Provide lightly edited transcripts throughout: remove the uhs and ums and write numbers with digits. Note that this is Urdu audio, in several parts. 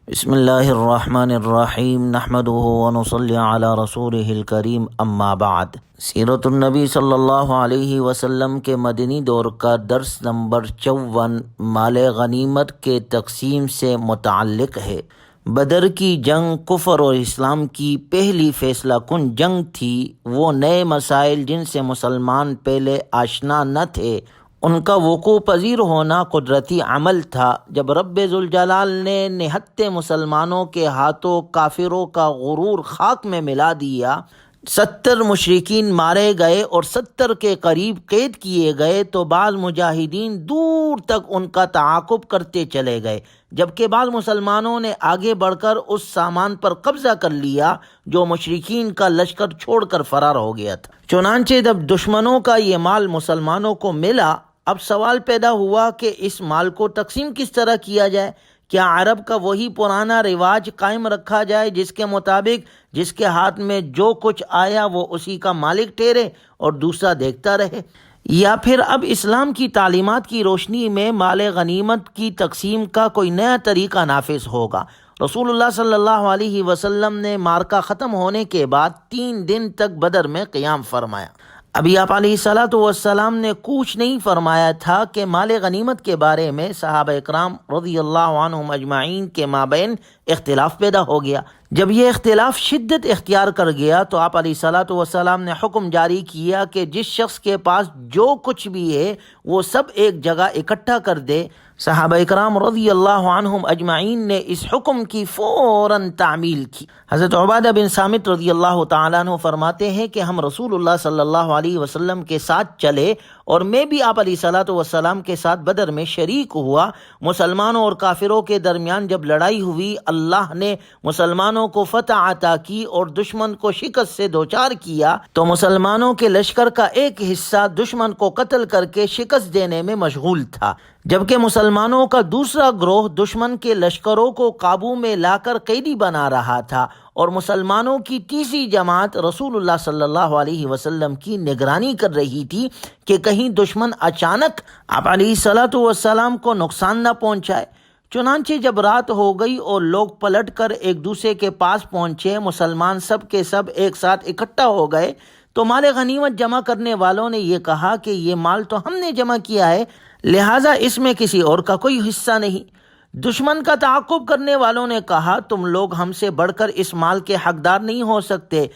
بسم اللہ الرحمن الرحیم نحمده ونصلی علی رسولہ الکریم اما بعد۔ سیرت النبی صلی اللہ علیہ وسلم کے مدنی دور کا درس نمبر 54 مال غنیمت کے تقسیم سے متعلق ہے۔ بدر کی جنگ کفر اور اسلام کی پہلی فیصلہ کن جنگ تھی۔ وہ نئے مسائل جن سے مسلمان پہلے آشنا نہ تھے، ان کا وقوع پذیر ہونا قدرتی عمل تھا۔ جب رب ذوالجلال نے نہتے مسلمانوں کے ہاتھوں کافروں کا غرور خاک میں ملا دیا، 70 مشرکین مارے گئے اور 70 کے قریب قید کیے گئے، تو بعض مجاہدین دور تک ان کا تعاقب کرتے چلے گئے، جبکہ بعض مسلمانوں نے آگے بڑھ کر اس سامان پر قبضہ کر لیا جو مشرکین کا لشکر چھوڑ کر فرار ہو گیا تھا۔ چنانچہ جب دشمنوں کا یہ مال مسلمانوں کو ملا، اب سوال پیدا ہوا کہ اس مال کو تقسیم کس طرح کیا جائے؟ کیا عرب کا وہی پرانا رواج قائم رکھا جائے جس کے مطابق جس کے ہاتھ میں جو کچھ آیا وہ اسی کا مالک ٹھہرے اور دوسرا دیکھتا رہے، یا پھر اب اسلام کی تعلیمات کی روشنی میں مال غنیمت کی تقسیم کا کوئی نیا طریقہ نافذ ہوگا؟ رسول اللہ صلی اللہ علیہ وسلم نے معرکہ ختم ہونے کے بعد 3 دن تک بدر میں قیام فرمایا۔ ابھی آپ علیہ الصلاۃ والسلام نے کچھ نہیں فرمایا تھا کہ مال غنیمت کے بارے میں صحابہ اکرام رضی اللہ عنہم اجمعین کے مابین اختلاف پیدا ہو گیا۔ جب یہ اختلاف شدت اختیار کر گیا تو آپ علیہ الصلاۃ والسلام نے حکم جاری کیا کہ جس شخص کے پاس جو کچھ بھی ہے وہ سب ایک جگہ اکٹھا کر دے۔ صحابہ اکرام رضی اللہ عنہم اجمعین نے اس حکم کی فوراً تعمیل کی۔ حضرت عبادہ بن صامت رضی اللہ تعالیٰ عنہ فرماتے ہیں کہ ہم رسول اللہ صلی اللہ علیہ وسلم کے ساتھ چلے اور میں بھی آپ علیہ الصلاۃ والسلام کے ساتھ بدر میں شریک ہوا۔ مسلمانوں اور کافروں کے درمیان جب لڑائی ہوئی، اللہ نے مسلمانوں کو فتح عطا کی اور دشمن کو شکست سے دوچار کیا، تو مسلمانوں کے لشکر کا ایک حصہ دشمن کو قتل کر کے شکست دینے میں مشغول تھا، جبکہ مسلمانوں کا دوسرا گروہ دشمن کے لشکروں کو قابو میں لا کر قیدی بنا رہا تھا، اور مسلمانوں کی تیسری جماعت رسول اللہ صلی اللہ علیہ وسلم کی نگرانی کر رہی تھی کہ کہیں دشمن اچانک آپ علیہ الصلاۃ والسلام کو نقصان نہ پہنچائے۔ چنانچہ جب رات ہو گئی اور لوگ پلٹ کر ایک دوسرے کے پاس پہنچے، مسلمان سب کے سب ایک ساتھ اکٹھا ہو گئے، تو مال غنیمت جمع کرنے والوں نے یہ کہا کہ یہ مال تو ہم نے جمع کیا ہے، لہٰذا اس میں کسی اور کا کوئی حصہ نہیں۔ دشمن کا تعاقب کرنے والوں نے کہا تم لوگ ہم سے بڑھ کر اس مال کے حقدار نہیں ہو سکتے،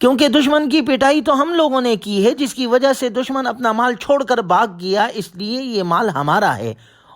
کیونکہ دشمن کی پٹائی تو ہم لوگوں نے کی ہے، جس کی وجہ سے دشمن اپنا مال چھوڑ کر بھاگ گیا، اس لیے یہ مال ہمارا ہے۔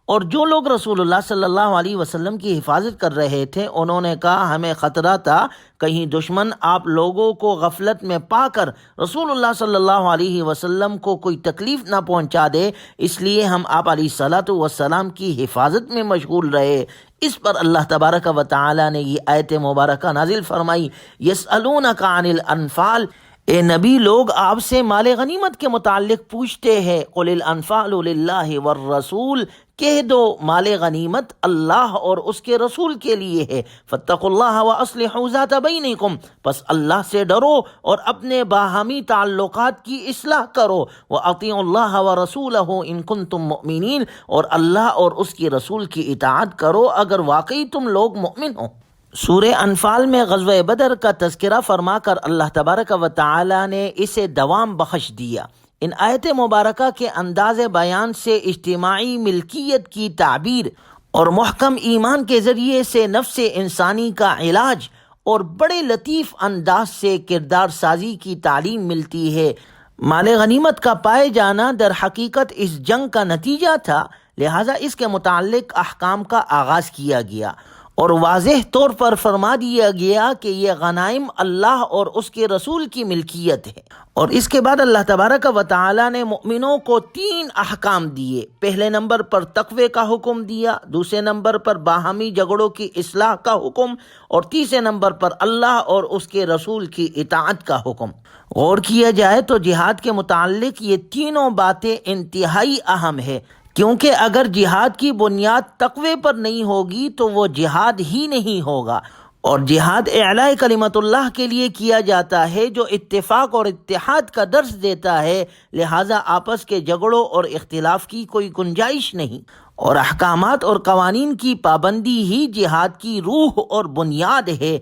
اور جو لوگ رسول اللہ صلی اللہ علیہ وسلم کی حفاظت کر رہے تھے انہوں نے کہا ہمیں خطرہ تھا کہیں دشمن آپ لوگوں کو غفلت میں پا کر رسول اللہ صلی اللہ علیہ وسلم کو کوئی تکلیف نہ پہنچا دے، اس لیے ہم آپ علیہ الصلاۃ والسلام کی حفاظت میں مشغول رہے۔ اس پر اللہ تبارک و تعالی نے یہ آیت مبارکہ نازل فرمائی، یسألونک عن الانفال، اے نبی لوگ آپ سے مال غنیمت کے متعلق پوچھتے ہیں، قل الانفال للہ والرسول، کہہ دو مال غنیمت اللہ اور اس کے رسول کے لیے ہے، فاتقوا اللہ واصلحوا ذات بینکم، پس اللہ سے ڈرو اور اپنے باہمی تعلقات کی اصلاح کرو، واطیعوا اللہ ورسولہ ان کنتم مؤمنین، اور اللہ اور اس کی رسول کی اطاعت کرو اگر واقعی تم لوگ مؤمن ہو۔ سورہ انفال میں غزوہ بدر کا تذکرہ فرما کر اللہ تبارک و تعالی نے اسے دوام بخش دیا۔ ان آیت مبارکہ کے انداز بیان سے اجتماعی ملکیت کی تعبیر اور محکم ایمان کے ذریعے سے نفس انسانی کا علاج اور بڑے لطیف انداز سے کردار سازی کی تعلیم ملتی ہے۔ مال غنیمت کا پائے جانا در حقیقت اس جنگ کا نتیجہ تھا، لہٰذا اس کے متعلق احکام کا آغاز کیا گیا اور واضح طور پر فرما دیا گیا کہ یہ غنائم اللہ اور اس کے رسول کی ملکیت ہے۔ اور اس کے بعد اللہ تبارک و تعالی نے مؤمنوں کو 3 احکام دیے۔ پہلے نمبر پر تقوی کا حکم دیا، دوسرے نمبر پر باہمی جھگڑوں کی اصلاح کا حکم، اور تیسرے نمبر پر اللہ اور اس کے رسول کی اطاعت کا حکم۔ غور کیا جائے تو جہاد کے متعلق یہ تینوں باتیں انتہائی اہم ہے، کیونکہ اگر جہاد کی بنیاد تقوی پر نہیں ہوگی تو وہ جہاد ہی نہیں ہوگا، اور جہاد اعلاء کلمت اللہ کے لیے کیا جاتا ہے جو اتفاق اور اتحاد کا درس دیتا ہے، لہٰذا آپس کے جھگڑوں اور اختلاف کی کوئی گنجائش نہیں۔ اور احکامات اور قوانین کی پابندی ہی جہاد کی روح اور بنیاد ہے۔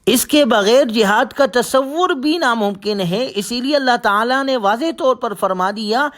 اس کے بغیر جہاد کا تصور بھی ناممکن ہے۔ اسی لیے اللہ تعالیٰ نے واضح طور پر فرما دیا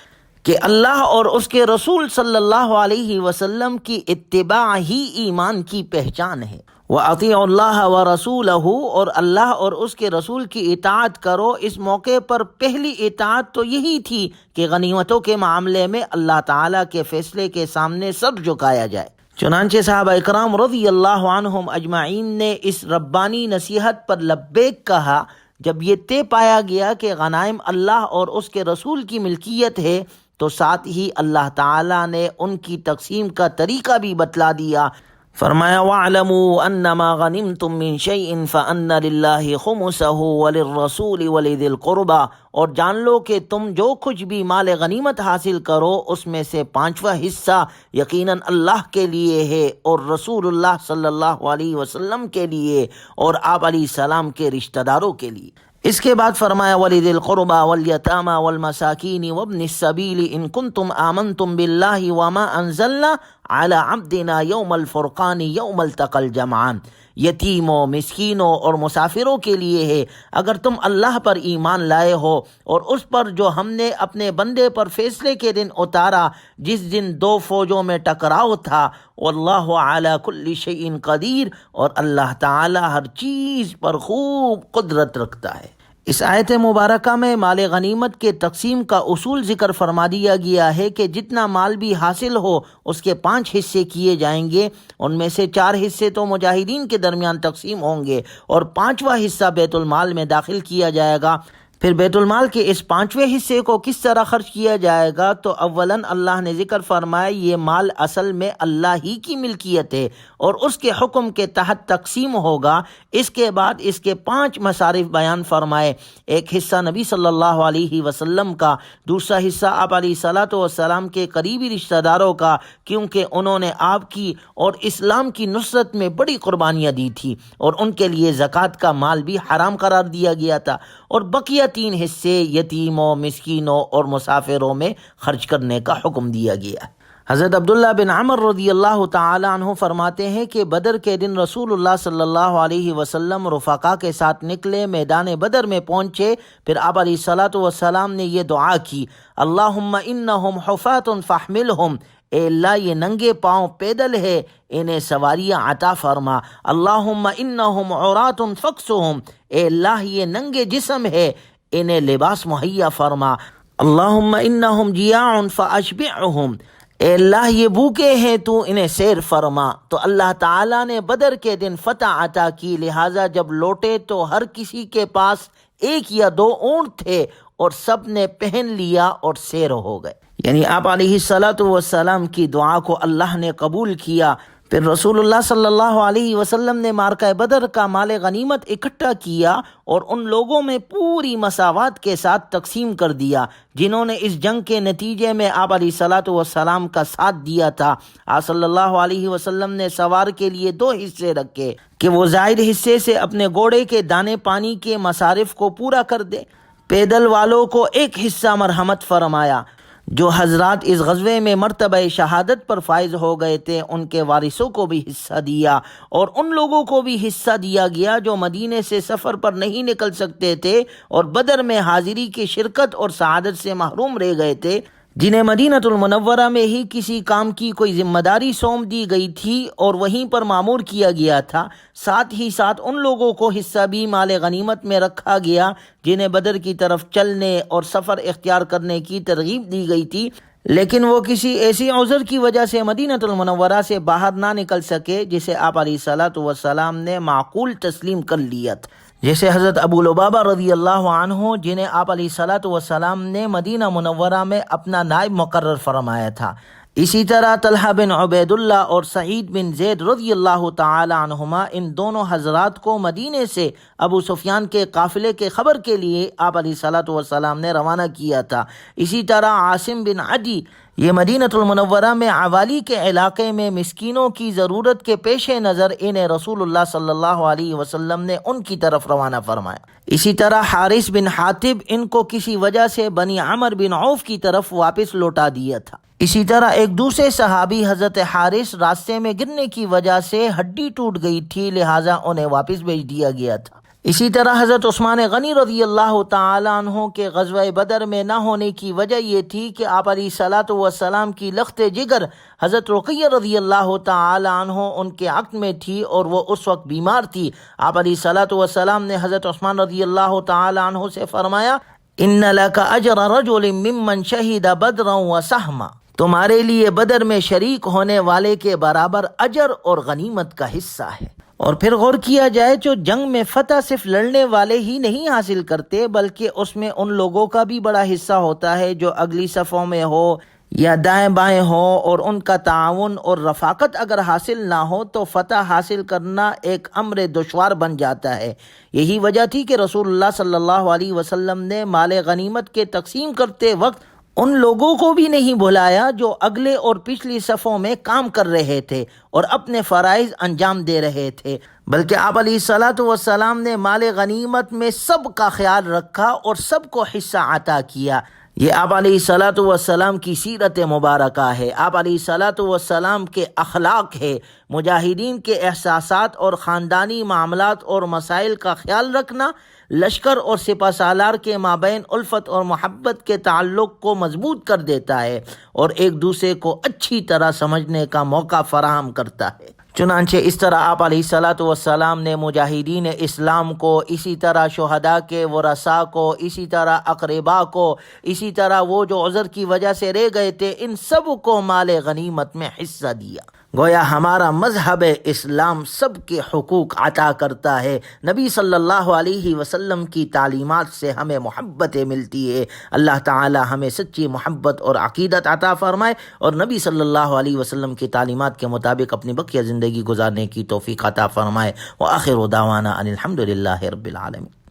کہ اللہ اور اس کے رسول صلی اللہ علیہ وسلم کی اتباع ہی ایمان کی پہچان ہے۔ وَأَطِيعُوا اللَّهَ وَرَسُولَهُ، اور اللہ اور اس کے رسول کی اطاعت کرو۔ اس موقع پر پہلی اطاعت تو یہی تھی کہ غنیمتوں کے معاملے میں اللہ تعالیٰ کے فیصلے کے سامنے سر جھکایا جائے۔ چنانچہ صحابہ اکرام رضی اللہ عنہم اجمعین نے اس ربانی نصیحت پر لبیک کہا جب یہ طے پایا گیا کہ غنائم اللہ اور اس کے رسول کی ملکیت ہے، تو ساتھ ہی اللہ تعالیٰ نے ان کی تقسیم کا طریقہ بھی بتلا دیا۔ فرمایا وَاعْلَمُوا أَنَّمَا غَنِمْتُم مِّن شَيْءٍ فَأَنَّ لِلَّهِ خُمُسَهُ وَلِلرَّسُولِ وَلِذِي الْقُرْبَى، اور جان لو کہ تم جو کچھ بھی مال غنیمت حاصل کرو اس میں سے 5واں حصہ یقیناً اللہ کے لیے ہے اور رسول اللہ صلی اللہ علیہ وسلم کے لیے اور آپ علیہ السلام کے رشتہ داروں کے لیے۔ اس کے بعد فرمایا وَلِذِي الْقُرْبَى وَالْيَتَامَى وَالْمَسَاكِينِ وَابْنِ السَّبِيلِ إِن كُنتُمْ آمَنتُم بِاللَّهِ وَمَا أَنزَلْنَا عَلَى عَبْدِنَا يَوْمَ الْفُرْقَانِ يَوْمَ الْتَقَى الْجَمْعَانِ، یتیموں، مسکینوں اور مسافروں کے لیے ہے اگر تم اللہ پر ایمان لائے ہو اور اس پر جو ہم نے اپنے بندے پر فیصلے کے دن اتارا جس دن دو فوجوں میں ٹکراؤ تھا۔ واللہ علی کل شیء قدیر، اور اللہ تعالی ہر چیز پر خوب قدرت رکھتا ہے۔ اس آیت مبارکہ میں مال غنیمت کے تقسیم کا اصول ذکر فرما دیا گیا ہے کہ جتنا مال بھی حاصل ہو اس کے 5 حصے کیے جائیں گے، ان میں سے 4 حصے تو مجاہدین کے درمیان تقسیم ہوں گے اور 5واں حصہ بیت المال میں داخل کیا جائے گا۔ پھر بیت المال کے اس 5ویں حصے کو کس طرح خرچ کیا جائے گا؟ تو اولاً اللہ نے ذکر فرمایا یہ مال اصل میں اللہ ہی کی ملکیت ہے اور اس کے حکم کے تحت تقسیم ہوگا۔ اس کے بعد اس کے 5 مصارف بیان فرمائے، ایک حصہ نبی صلی اللہ علیہ وسلم کا، دوسرا حصہ آپ علیہ الصلاۃ والسلام کے قریبی رشتہ داروں کا، کیونکہ انہوں نے آپ کی اور اسلام کی نصرت میں بڑی قربانیاں دی تھی اور ان کے لیے زکوٰۃ کا مال بھی حرام قرار دیا گیا تھا، اور بقیہ 3 حصے یتیموں، مسکینوں اور مسافروں میں خرچ کرنے کا حکم دیا گیا۔ حضرت عبداللہ بن عمر رضی اللہ تعالی عنہ فرماتے ہیں کہ بدر کے دن رسول اللہ صلی اللہ علیہ وسلم رفقا کے ساتھ نکلے، میدان بدر میں پہنچے، پھر آپ علیہ الصلاۃ والسلام نے یہ دعا کی، اللہم انہم حفاۃ فاحملہم، اے اللہ یہ ننگے پاؤں پیدل ہے انہیں سواریاں عطا فرما، اللہم انہم عراۃ فاکسوہم، اے اللہ یہ ننگے جسم ہے انہیں لباس مہیا فرما، اللہم انہم جیاع فاشبعہم، اے اللہ یہ بھوکے ہیں تو انہیں سیر فرما۔ تو اللہ تعالیٰ نے بدر کے دن فتح عطا کی، لہٰذا جب لوٹے تو ہر کسی کے پاس 1 یا 2 اونٹ تھے اور سب نے پہن لیا اور سیر ہو گئے۔ یعنی آپ علیہ الصلاۃ والسلام کی دعا کو اللہ نے قبول کیا۔ پھر رسول اللہ صلی اللہ علیہ وسلم نے مارکہ بدر کا مال غنیمت اکٹھا کیا اور ان لوگوں میں پوری مساوات کے ساتھ تقسیم کر دیا جنہوں نے اس جنگ کے نتیجے میں آپ علیہ الصلاۃ والسلام کا ساتھ دیا تھا۔ آپ صلی اللہ علیہ وسلم نے سوار کے لیے 2 حصے رکھے کہ وہ زائد حصے سے اپنے گھوڑے کے دانے پانی کے مصارف کو پورا کر دے، پیدل والوں کو 1 حصہ مرحمت فرمایا۔ جو حضرات اس غزوے میں مرتبہ شہادت پر فائز ہو گئے تھے ان کے وارثوں کو بھی حصہ دیا، اور ان لوگوں کو بھی حصہ دیا گیا جو مدینے سے سفر پر نہیں نکل سکتے تھے اور بدر میں حاضری کی شرکت اور سعادت سے محروم رہ گئے تھے، جنہیں مدینۃ المنورہ میں ہی کسی کام کی کوئی ذمہ داری سونپ دی گئی تھی اور وہیں پر مامور کیا گیا تھا۔ ساتھ ہی ساتھ ان لوگوں کو حصہ بھی مال غنیمت میں رکھا گیا جنہیں بدر کی طرف چلنے اور سفر اختیار کرنے کی ترغیب دی گئی تھی، لیکن وہ کسی ایسی عذر کی وجہ سے مدینۃ المنورہ سے باہر نہ نکل سکے جسے آپ علیہ الصلاۃ والسلام نے معقول تسلیم کر لیا تھا، جیسے حضرت ابو لبابہ رضی اللہ عنہ جنہیں آپ علیہ الصلاۃ والسلام نے مدینہ منورہ میں اپنا نائب مقرر فرمایا تھا۔ اسی طرح طلحہ بن عبید اللہ اور سعید بن زید رضی اللہ تعالی عنہما، ان دونوں حضرات کو مدینے سے ابو سفیان کے قافلے کے خبر کے لیے آپ علیہ الصلاۃ والسلام نے روانہ کیا تھا۔ اسی طرح عاصم بن عدی یہ مدینۃ المنورہ میں عوالی کے علاقے میں مسکینوں کی ضرورت کے پیش نظر انہیں رسول اللہ صلی اللہ علیہ وسلم نے ان کی طرف روانہ فرمایا۔ اسی طرح حارث بن حاتب ان کو کسی وجہ سے بنی عمر بن عوف کی طرف واپس لوٹا دیا تھا۔ اسی طرح ایک دوسرے صحابی حضرت حارث راستے میں گرنے کی وجہ سے ہڈی ٹوٹ گئی تھی، لہٰذا انہیں واپس بھیج دیا گیا تھا۔ اسی طرح حضرت عثمان غنی رضی اللہ تعالیٰ عنہ کے غزوہ بدر میں نہ ہونے کی وجہ یہ تھی کہ آپ علیہ الصلاۃ والسلام کی لخت جگر حضرت رقیہ رضی اللہ تعالیٰ عنہ ان کے عقد میں تھی اور وہ اس وقت بیمار تھی۔ آپ علیہ الصلاۃ والسلام نے حضرت عثمان رضی اللہ تعالیٰ عنہ سے فرمایا، ان لک اجر رجل ممن شہد بدرا وسہما، تمہارے لیے بدر میں شریک ہونے والے کے برابر اجر اور غنیمت کا حصہ ہے۔ اور پھر غور کیا جائے جو جنگ میں فتح صرف لڑنے والے ہی نہیں حاصل کرتے، بلکہ اس میں ان لوگوں کا بھی بڑا حصہ ہوتا ہے جو اگلی صفوں میں ہو یا دائیں بائیں ہو، اور ان کا تعاون اور رفاقت اگر حاصل نہ ہو تو فتح حاصل کرنا ایک امر دشوار بن جاتا ہے۔ یہی وجہ تھی کہ رسول اللہ صلی اللہ علیہ وسلم نے مال غنیمت کے تقسیم کرتے وقت ان لوگوں کو بھی نہیں بھلایا جو اگلے اور پچھلی صفوں میں کام کر رہے تھے اور اپنے فرائض انجام دے رہے تھے، بلکہ آپ علیہ الصلاۃ والسلام نے مال غنیمت میں سب کا خیال رکھا اور سب کو حصہ عطا کیا۔ یہ آپ علیہ الصلاۃ والسلام کی سیرت مبارکہ ہے، آپ علیہ الصلاۃ والسلام کے اخلاق ہے۔ مجاہدین کے احساسات اور خاندانی معاملات اور مسائل کا خیال رکھنا لشکر اور سپہ سالار کے مابین الفت اور محبت کے تعلق کو مضبوط کر دیتا ہے اور ایک دوسرے کو اچھی طرح سمجھنے کا موقع فراہم کرتا ہے۔ چنانچہ اس طرح آپ علیہ الصلاۃ والسلام نے مجاہدین اسلام کو، اسی طرح شہداء کے ورثاء کو، اسی طرح اقرباء کو، اسی طرح وہ جو عذر کی وجہ سے رہ گئے تھے، ان سب کو مال غنیمت میں حصہ دیا۔ گویا ہمارا مذہب اسلام سب کے حقوق عطا کرتا ہے۔ نبی صلی اللہ علیہ وسلم کی تعلیمات سے ہمیں محبت ملتی ہے۔ اللہ تعالی ہمیں سچی محبت اور عقیدت عطا فرمائے اور نبی صلی اللہ علیہ وسلم کی تعلیمات کے مطابق اپنی بقیہ زندگی گزارنے کی توفیق عطا فرمائے۔ وآخر دعوانا ان الحمد للہ رب العالمین۔